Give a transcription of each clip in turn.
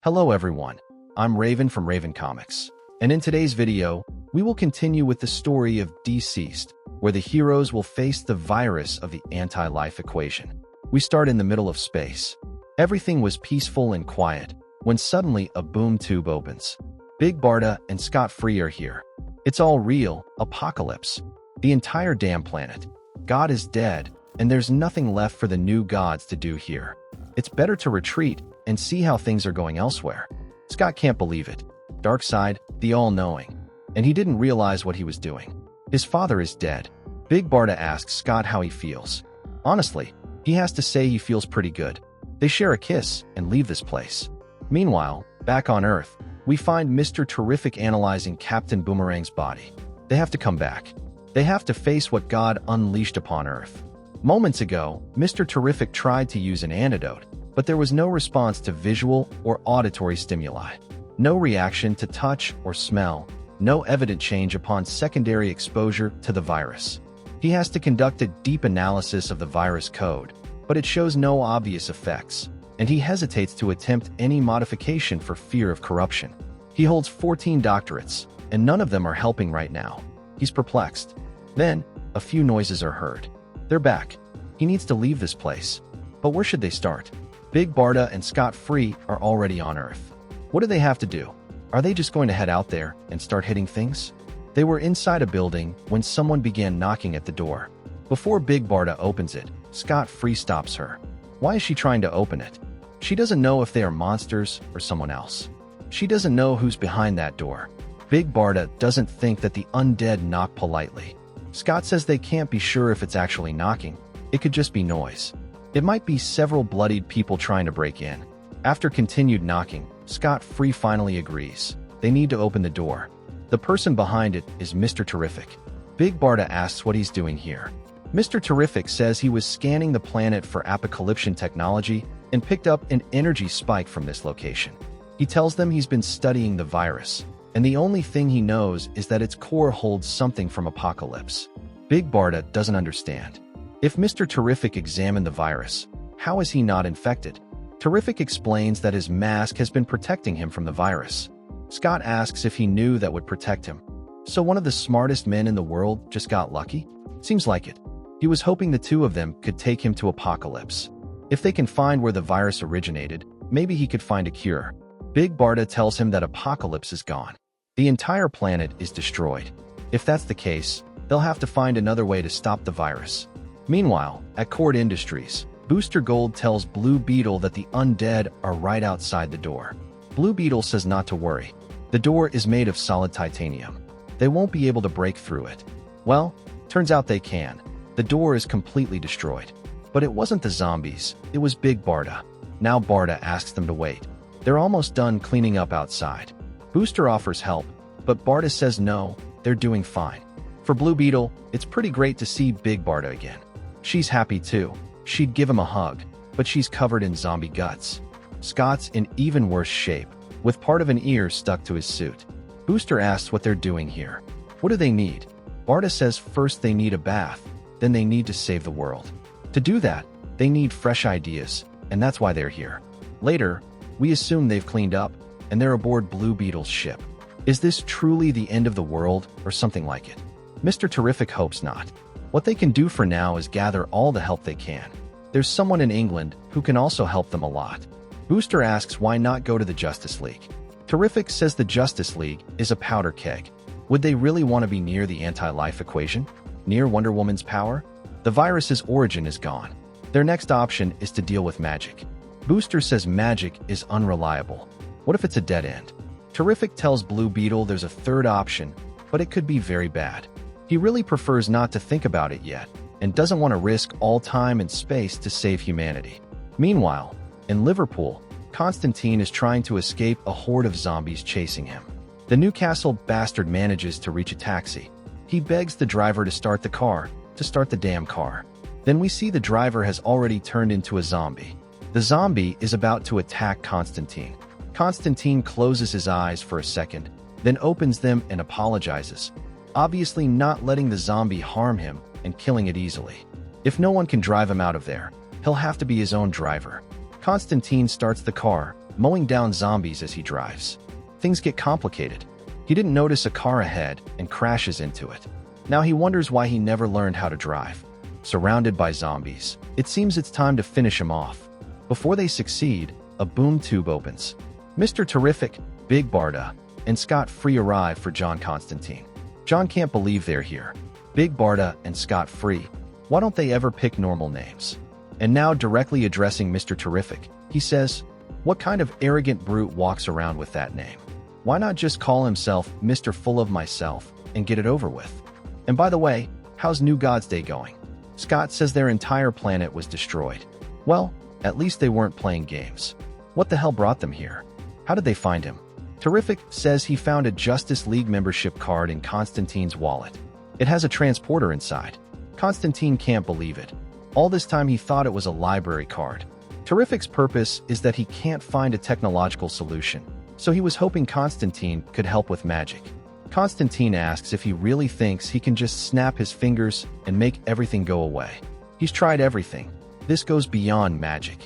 Hello everyone, I'm Raven from Raven Comics, and in today's video, we will continue with the story of DCeased, where the heroes will face the virus of the anti-life equation. We start in the middle of space. Everything was peaceful and quiet, when suddenly a boom tube opens. Big Barda and Scott Free are here. It's all real, apocalypse. The entire damn planet. God is dead, and there's nothing left for the new gods to do here. It's better to retreat and see how things are going elsewhere. Scott can't believe it. Darkseid, the all-knowing. And he didn't realize what he was doing. His father is dead. Big Barda asks Scott how he feels. Honestly, he has to say he feels pretty good. They share a kiss and leave this place. Meanwhile, back on Earth, we find Mr. Terrific analyzing Captain Boomerang's body. They have to come back. They have to face what God unleashed upon Earth. Moments ago, Mr. Terrific tried to use an antidote, but there was no response to visual or auditory stimuli. No reaction to touch or smell. No evident change upon secondary exposure to the virus. He has to conduct a deep analysis of the virus code, but it shows no obvious effects, and he hesitates to attempt any modification for fear of corruption. He holds 14 doctorates, and none of them are helping right now. He's perplexed. Then, a few noises are heard. They're back. He needs to leave this place. But where should they start? Big Barda and Scott Free are already on Earth. What do they have to do? Are they just going to head out there and start hitting things? They were inside a building when someone began knocking at the door. Before Big Barda opens it, Scott Free stops her. Why is she trying to open it? She doesn't know if they are monsters or someone else. She doesn't know who's behind that door. Big Barda doesn't think that the undead knock politely. Scott says they can't be sure if it's actually knocking. It could just be noise. It might be several bloodied people trying to break in. After continued knocking, Scott Free finally agrees. They need to open the door. The person behind it is Mr. Terrific. Big Barda asks what he's doing here. Mr. Terrific says he was scanning the planet for apocalyptic technology and picked up an energy spike from this location. He tells them he's been studying the virus, and the only thing he knows is that its core holds something from apocalypse. Big Barda doesn't understand. If Mr. Terrific examined the virus, how is he not infected? Terrific explains that his mask has been protecting him from the virus. Scott asks if he knew that would protect him. So one of the smartest men in the world just got lucky? Seems like it. He was hoping the two of them could take him to apocalypse. If they can find where the virus originated, maybe he could find a cure. Big Barda tells him that apocalypse is gone. The entire planet is destroyed. If that's the case, they'll have to find another way to stop the virus. Meanwhile, at Cord Industries, Booster Gold tells Blue Beetle that the undead are right outside the door. Blue Beetle says not to worry. The door is made of solid titanium. They won't be able to break through it. Well, turns out they can. The door is completely destroyed. But it wasn't the zombies, it was Big Barda. Now Barda asks them to wait. They're almost done cleaning up outside. Booster offers help, but Barda says no, they're doing fine. For Blue Beetle, it's pretty great to see Big Barda again. She's happy too. She'd give him a hug, but she's covered in zombie guts. Scott's in even worse shape, with part of an ear stuck to his suit. Booster asks what they're doing here. What do they need? Barda says first they need a bath, then they need to save the world. To do that, they need fresh ideas, and that's why they're here. Later, we assume they've cleaned up, and they're aboard Blue Beetle's ship. Is this truly the end of the world, or something like it? Mr. Terrific hopes not. What they can do for now is gather all the help they can. There's someone in England who can also help them a lot. Booster asks why not go to the Justice League. Terrific says the Justice League is a powder keg. Would they really want to be near the anti-life equation? Near Wonder Woman's power? The virus's origin is gone. Their next option is to deal with magic. Booster says magic is unreliable. What if it's a dead end? Terrific tells Blue Beetle there's a third option, but it could be very bad. He really prefers not to think about it yet, and doesn't want to risk all time and space to save humanity. Meanwhile, in Liverpool, Constantine is trying to escape a horde of zombies chasing him. The Newcastle bastard manages to reach a taxi. He begs the driver to start the damn car. Then we see the driver has already turned into a zombie. The zombie is about to attack Constantine. Constantine closes his eyes for a second, then opens them and apologizes, obviously not letting the zombie harm him and killing it easily. If no one can drive him out of there, he'll have to be his own driver. Constantine starts the car, mowing down zombies as he drives. Things get complicated. He didn't notice a car ahead and crashes into it. Now he wonders why he never learned how to drive. Surrounded by zombies, it seems it's time to finish him off. Before they succeed, a boom tube opens. Mr. Terrific, Big Barda, and Scott Free arrive for John Constantine. John can't believe they're here. Big Barda and Scott Free, why don't they ever pick normal names? And now directly addressing Mr. Terrific, he says, what kind of arrogant brute walks around with that name? Why not just call himself Mr. Full of Myself and get it over with? And by the way, how's New God's Day going? Scott says their entire planet was destroyed. Well, at least they weren't playing games. What the hell brought them here? How did they find him? Terrific says he found a Justice League membership card in Constantine's wallet. It has a transporter inside. Constantine can't believe it. All this time he thought it was a library card. Terrific's purpose is that he can't find a technological solution, so he was hoping Constantine could help with magic. Constantine asks if he really thinks he can just snap his fingers and make everything go away. He's tried everything. This goes beyond magic.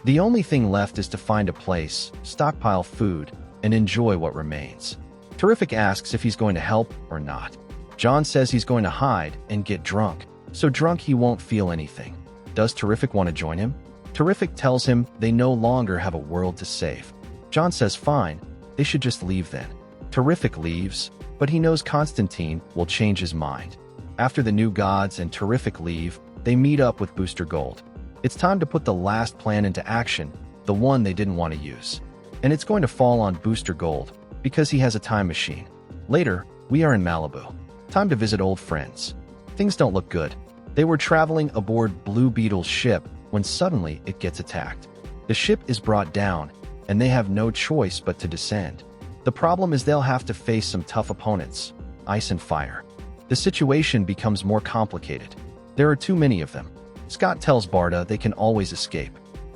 The only thing left is to find a place, stockpile food, and enjoy what remains. Terrific asks if he's going to help or not. John says he's going to hide and get drunk, so drunk he won't feel anything. Does Terrific want to join him? Terrific tells him they no longer have a world to save. John says fine, they should just leave then. Terrific leaves, but he knows Constantine will change his mind. After the New Gods and Terrific leave, they meet up with Booster Gold. It's time to put the last plan into action, the one they didn't want to use. And it's going to fall on Booster Gold, because he has a time machine. Later, we are in Malibu. Time to visit old friends. Things don't look good. They were traveling aboard Blue Beetle's ship when suddenly it gets attacked. The ship is brought down, and they have no choice but to descend. The problem is they'll have to face some tough opponents, ice and fire. The situation becomes more complicated. There are too many of them. Scott tells Barda they can always escape.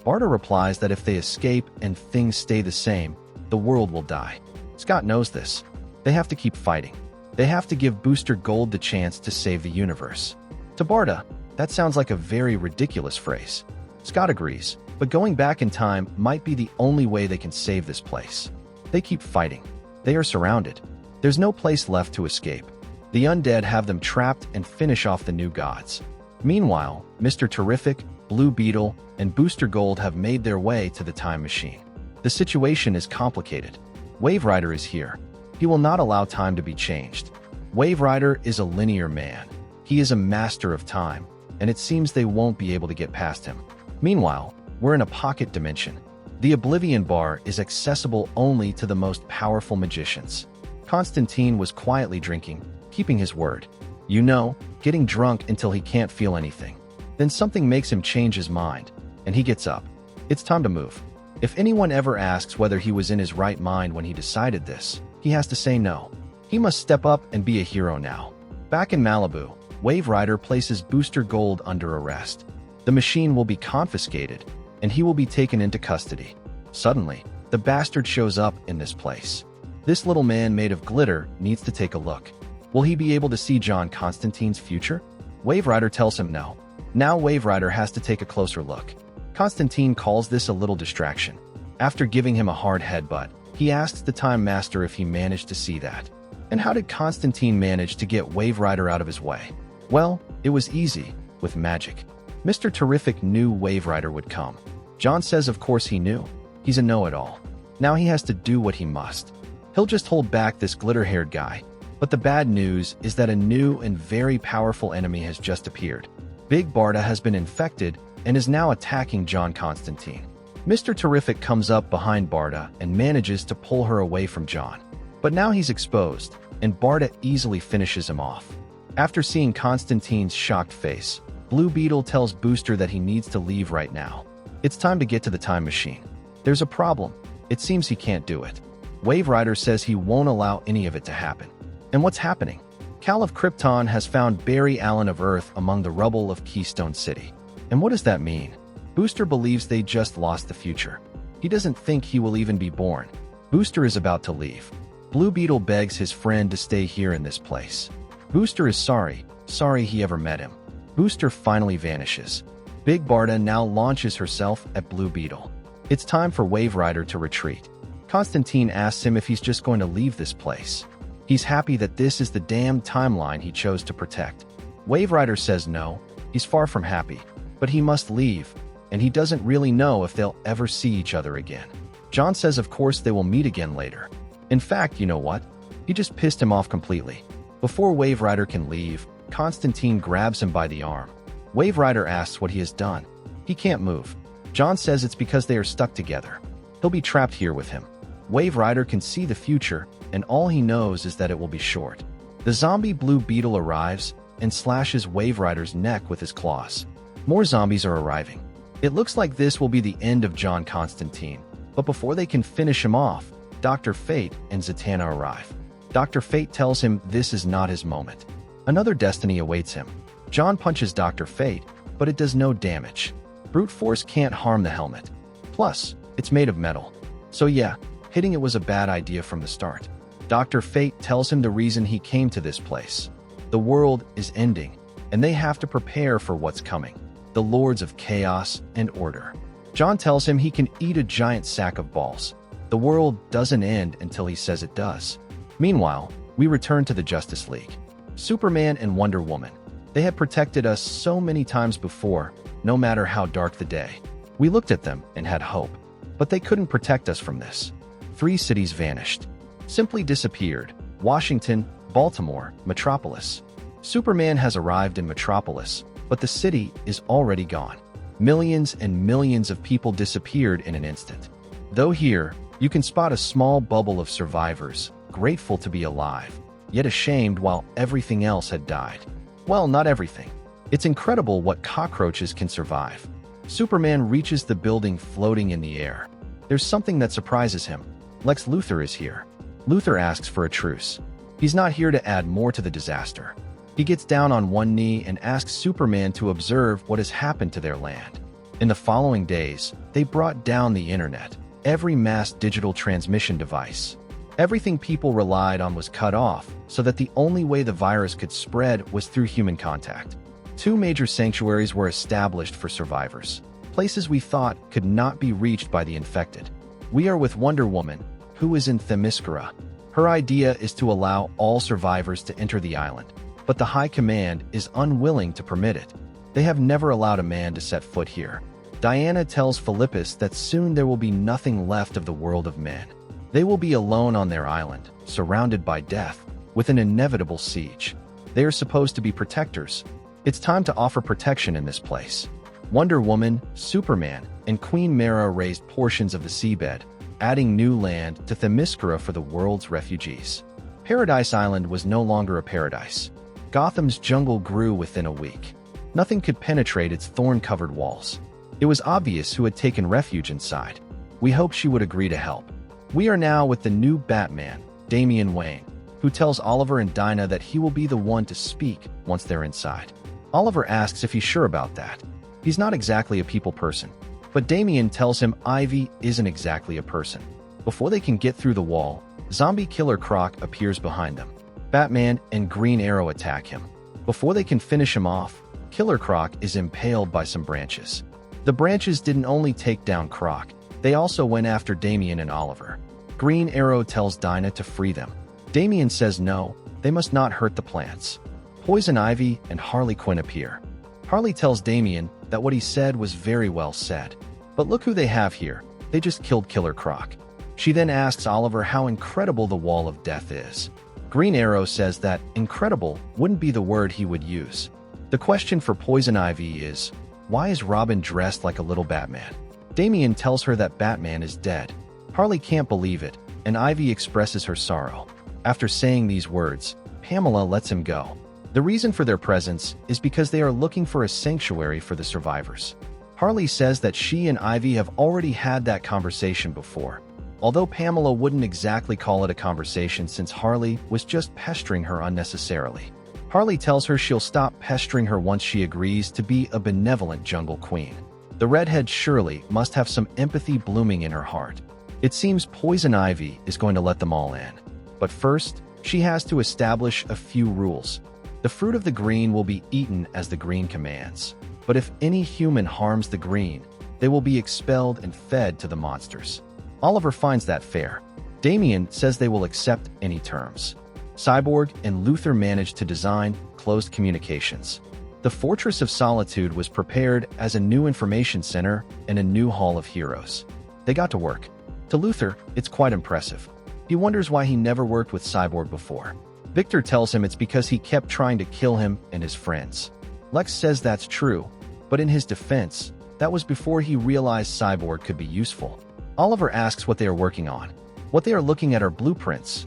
Barda replies that if they escape and things stay the same, the world will die. Scott knows this. They have to keep fighting. They have to give Booster Gold the chance to save the universe. To Barda, that sounds like a very ridiculous phrase. Scott agrees, but going back in time might be the only way they can save this place. They keep fighting. They are surrounded. There's no place left to escape. The undead have them trapped and finish off the New Gods. Meanwhile, Mr. Terrific, Blue Beetle, and Booster Gold have made their way to the time machine. The situation is complicated. Wave Rider is here. He will not allow time to be changed. Wave Rider is a linear man. He is a master of time, and it seems they won't be able to get past him. Meanwhile, we're in a pocket dimension. The Oblivion Bar is accessible only to the most powerful magicians. Constantine was quietly drinking, keeping his word. You know, getting drunk until he can't feel anything. Then something makes him change his mind, and he gets up. It's time to move. If anyone ever asks whether he was in his right mind when he decided this, he has to say no. He must step up and be a hero now. Back in Malibu, Wave Rider places Booster Gold under arrest. The machine will be confiscated, and he will be taken into custody. Suddenly, the bastard shows up in this place. This little man made of glitter needs to take a look. Will he be able to see John Constantine's future? Wave Rider tells him no. Now Wave Rider has to take a closer look. Constantine calls this a little distraction. After giving him a hard headbutt, he asks the Time Master if he managed to see that. And how did Constantine manage to get Wave Rider out of his way? Well, it was easy, with magic. Mr. Terrific knew Wave Rider would come. John says of course he knew. He's a know-it-all. Now he has to do what he must. He'll just hold back this glitter-haired guy. But the bad news is that a new and very powerful enemy has just appeared. Big Barda has been infected and is now attacking John Constantine. Mr. Terrific comes up behind Barda and manages to pull her away from John. But now he's exposed, and Barda easily finishes him off. After seeing Constantine's shocked face, Blue Beetle tells Booster that he needs to leave right now. It's time to get to the time machine. There's a problem. It seems he can't do it. Wave Rider says he won't allow any of it to happen. And what's happening? Cal of Krypton has found Barry Allen of Earth among the rubble of Keystone City. And what does that mean? Booster believes they just lost the future. He doesn't think he will even be born. Booster is about to leave. Blue Beetle begs his friend to stay here in this place. Booster is sorry he ever met him. Booster finally vanishes. Big Barda now launches herself at Blue Beetle. It's time for Wave Rider to retreat. Constantine asks him if he's just going to leave this place. He's happy that this is the damn timeline he chose to protect. Wave Rider says no, he's far from happy, but he must leave, and he doesn't really know if they'll ever see each other again. John says of course they will meet again later. In fact, you know what? He just pissed him off completely. Before Wave Rider can leave, Constantine grabs him by the arm. Wave Rider asks what he has done. He can't move. John says it's because they are stuck together. He'll be trapped here with him. Wave Rider can see the future, and all he knows is that it will be short. The zombie blue beetle arrives and slashes Wave Rider's neck with his claws. More zombies are arriving. It looks like this will be the end of John Constantine, but before they can finish him off, Dr. Fate and Zatanna arrive. Dr. Fate tells him this is not his moment. Another destiny awaits him. John punches Dr. Fate, but it does no damage. Brute force can't harm the helmet. Plus, it's made of metal. So yeah, hitting it was a bad idea from the start. Dr. Fate tells him the reason he came to this place. The world is ending, and they have to prepare for what's coming. The Lords of Chaos and Order. John tells him he can eat a giant sack of balls. The world doesn't end until he says it does. Meanwhile, we return to the Justice League. Superman and Wonder Woman. They had protected us so many times before, no matter how dark the day. We looked at them and had hope, but they couldn't protect us from this. 3 cities vanished. Simply disappeared. Washington, Baltimore, Metropolis. Superman has arrived in Metropolis, but the city is already gone. Millions and millions of people disappeared in an instant. Though here, you can spot a small bubble of survivors, grateful to be alive, yet ashamed while everything else had died. Well, not everything. It's incredible what cockroaches can survive. Superman reaches the building floating in the air. There's something that surprises him. Lex Luthor is here. Luthor asks for a truce. He's not here to add more to the disaster. He gets down on one knee and asks Superman to observe what has happened to their land. In the following days, they brought down the internet, every mass digital transmission device. Everything people relied on was cut off, so that the only way the virus could spread was through human contact. 2 major sanctuaries were established for survivors, places we thought could not be reached by the infected. We are with Wonder Woman, who is in Themyscira. Her idea is to allow all survivors to enter the island, but the High Command is unwilling to permit it. They have never allowed a man to set foot here. Diana tells Philippus that soon there will be nothing left of the world of men. They will be alone on their island, surrounded by death, with an inevitable siege. They are supposed to be protectors. It's time to offer protection in this place. Wonder Woman, Superman, and Queen Mara raised portions of the seabed, adding new land to Themyscira for the world's refugees. Paradise Island was no longer a paradise. Gotham's jungle grew within a week. Nothing could penetrate its thorn-covered walls. It was obvious who had taken refuge inside. We hoped she would agree to help. We are now with the new Batman, Damian Wayne, who tells Oliver and Dinah that he will be the one to speak once they're inside. Oliver asks if he's sure about that. He's not exactly a people person, but Damian tells him Ivy isn't exactly a person. Before they can get through the wall, zombie Killer Croc appears behind them. Batman and Green Arrow attack him. Before they can finish him off, Killer Croc is impaled by some branches. The branches didn't only take down Croc, they also went after Damian and Oliver. Green Arrow tells Dinah to free them. Damian says no, they must not hurt the plants. Poison Ivy and Harley Quinn appear. Harley tells Damian that what he said was very well said. But look who they have here, they just killed Killer Croc. She then asks Oliver how incredible the Wall of Death is. Green Arrow says that incredible wouldn't be the word he would use. The question for Poison Ivy is, why is Robin dressed like a little Batman? Damian tells her that Batman is dead. Harley can't believe it, and Ivy expresses her sorrow. After saying these words, Pamela lets him go. The reason for their presence is because they are looking for a sanctuary for the survivors. Harley says that she and Ivy have already had that conversation before, although Pamela wouldn't exactly call it a conversation since Harley was just pestering her unnecessarily. Harley tells her she'll stop pestering her once she agrees to be a benevolent jungle queen. The redhead Shirley must have some empathy blooming in her heart. It seems Poison Ivy is going to let them all in. But first, she has to establish a few rules. The fruit of the green will be eaten as the green commands. But if any human harms the green, they will be expelled and fed to the monsters. Oliver finds that fair. Damien says they will accept any terms. Cyborg and Luther manage to design closed communications. The Fortress of Solitude was prepared as a new information center and a new hall of heroes. They got to work. To Luther, it's quite impressive. He wonders why he never worked with Cyborg before. Victor tells him it's because he kept trying to kill him and his friends. Lex says that's true, but in his defense, that was before he realized Cyborg could be useful. Oliver asks what they are working on. What they are looking at are blueprints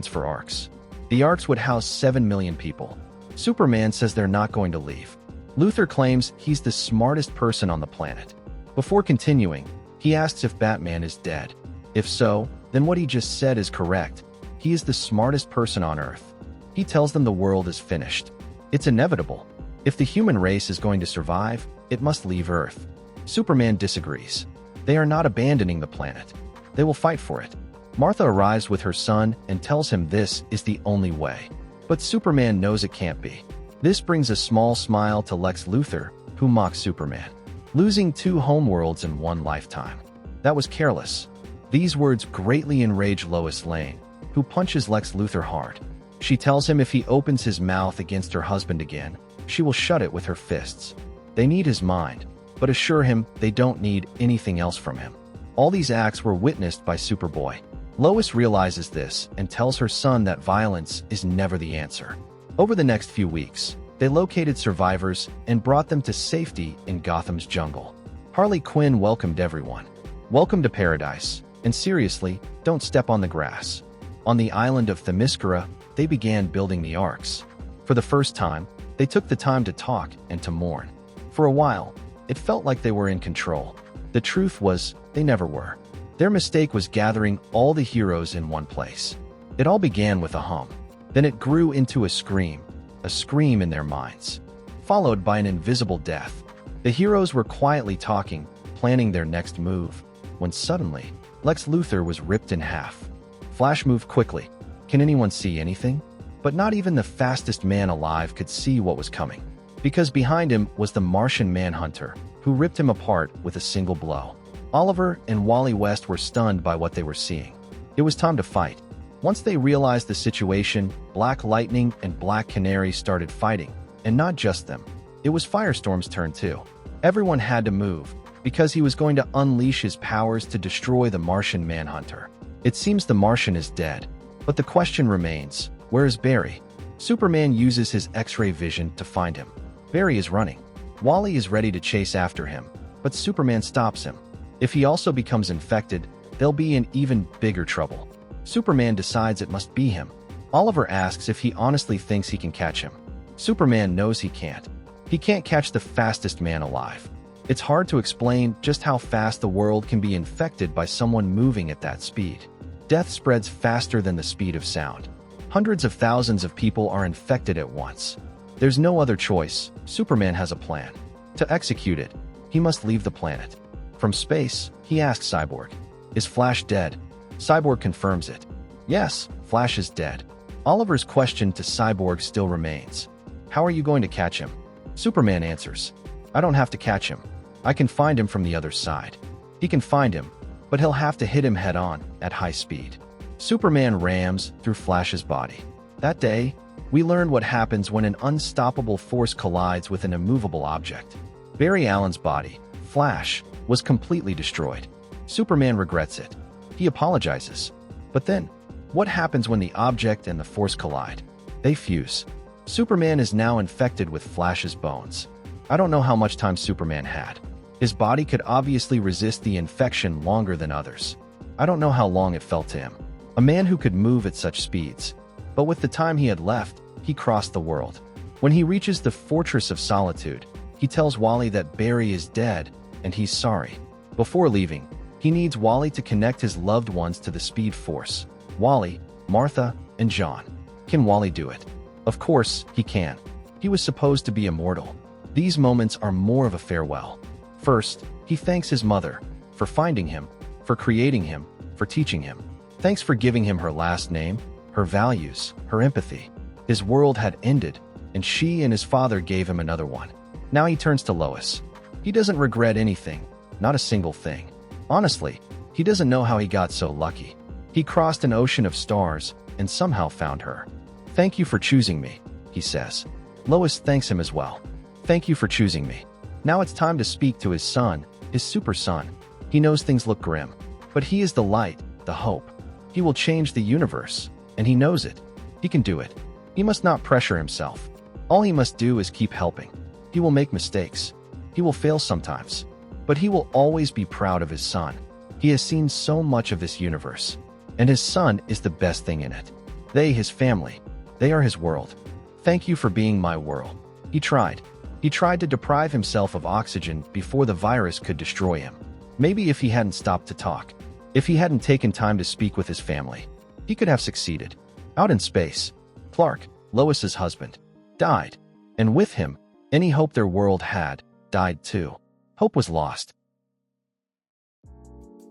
for Arks. The Arks would house 7 million people. Superman says they're not going to leave. Luther claims he's the smartest person on the planet. Before continuing, he asks if Batman is dead. If so, then what he just said is correct. He is the smartest person on Earth. He tells them the world is finished. It's inevitable. If the human race is going to survive, it must leave Earth. Superman disagrees. They are not abandoning the planet. They will fight for it. Martha arrives with her son and tells him this is the only way. But Superman knows it can't be. This brings a small smile to Lex Luthor, who mocks Superman. Losing 2 homeworlds in one lifetime. That was careless. These words greatly enrage Lois Lane, who punches Lex Luthor hard. She tells him if he opens his mouth against her husband again, she will shut it with her fists. They need his mind, but assure him they don't need anything else from him. All these acts were witnessed by Superboy. Lois realizes this and tells her son that violence is never the answer. Over the next few weeks, they located survivors and brought them to safety in Gotham's jungle. Harley Quinn welcomed everyone. Welcome to paradise, and seriously, don't step on the grass. On the island of Themyscira, they began building the Arks. For the first time, they took the time to talk and to mourn. For a while, it felt like they were in control. The truth was, they never were. Their mistake was gathering all the heroes in one place. It all began with a hum. Then it grew into a scream in their minds, followed by an invisible death. The heroes were quietly talking, planning their next move, when suddenly, Lex Luthor was ripped in half. Flash moved quickly. Can anyone see anything? But not even the fastest man alive could see what was coming, because behind him was the Martian Manhunter, who ripped him apart with a single blow. Oliver and Wally West were stunned by what they were seeing. It was time to fight. Once they realized the situation, Black Lightning and Black Canary started fighting, and not just them. It was Firestorm's turn too. Everyone had to move, because he was going to unleash his powers to destroy the Martian Manhunter. It seems the Martian is dead, but the question remains, where is Barry? Superman uses his X-ray vision to find him. Barry is running. Wally is ready to chase after him, but Superman stops him. If he also becomes infected, they'll be in even bigger trouble. Superman decides it must be him. Oliver asks if he honestly thinks he can catch him. Superman knows he can't. He can't catch the fastest man alive. It's hard to explain just how fast the world can be infected by someone moving at that speed. Death spreads faster than the speed of sound. Hundreds of thousands of people are infected at once. There's no other choice. Superman has a plan. To execute it, he must leave the planet. From space, he asks Cyborg, "Is Flash dead?" Cyborg confirms it. Yes, Flash is dead. Oliver's question to Cyborg still remains. How are you going to catch him? Superman answers, I don't have to catch him. I can find him from the other side. He can find him, but he'll have to hit him head-on at high speed. Superman rams through Flash's body. That day, we learned what happens when an unstoppable force collides with an immovable object. Barry Allen's body, Flash, was completely destroyed. Superman regrets it. He apologizes. But then, what happens when the object and the force collide? They fuse. Superman is now infected with Flash's bones. I don't know how much time Superman had. His body could obviously resist the infection longer than others. I don't know how long it felt to him. A man who could move at such speeds. But with the time he had left, he crossed the world. When he reaches the Fortress of Solitude, he tells Wally that Barry is dead and he's sorry. Before leaving, he needs Wally to connect his loved ones to the Speed Force. Wally, Martha, and John. Can Wally do it? Of course, he can. He was supposed to be immortal. These moments are more of a farewell. First, he thanks his mother for finding him, for creating him, for teaching him. Thanks for giving him her last name, her values, her empathy. His world had ended, and she and his father gave him another one. Now he turns to Lois. He doesn't regret anything, not a single thing. Honestly, he doesn't know how he got so lucky. He crossed an ocean of stars and somehow found her. "Thank you for choosing me," he says. Lois thanks him as well. "Thank you for choosing me." Now it's time to speak to his son, his super son. He knows things look grim, but he is the light, the hope. He will change the universe, and he knows it. He can do it. He must not pressure himself. All he must do is keep helping. He will make mistakes. He will fail sometimes, but he will always be proud of his son. He has seen so much of this universe, and his son is the best thing in it. They, his family, they are his world. "Thank you for being my world." He tried. He tried to deprive himself of oxygen before the virus could destroy him. Maybe if he hadn't stopped to talk, if he hadn't taken time to speak with his family, he could have succeeded. Out in space, Clark, Lois's husband, died, and with him, any hope their world had died too. Hope was lost.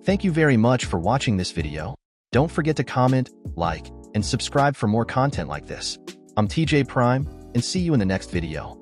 Thank you very much for watching this video. Don't forget to comment, like, and subscribe for more content like this. I'm TJ Prime, and see you in the next video.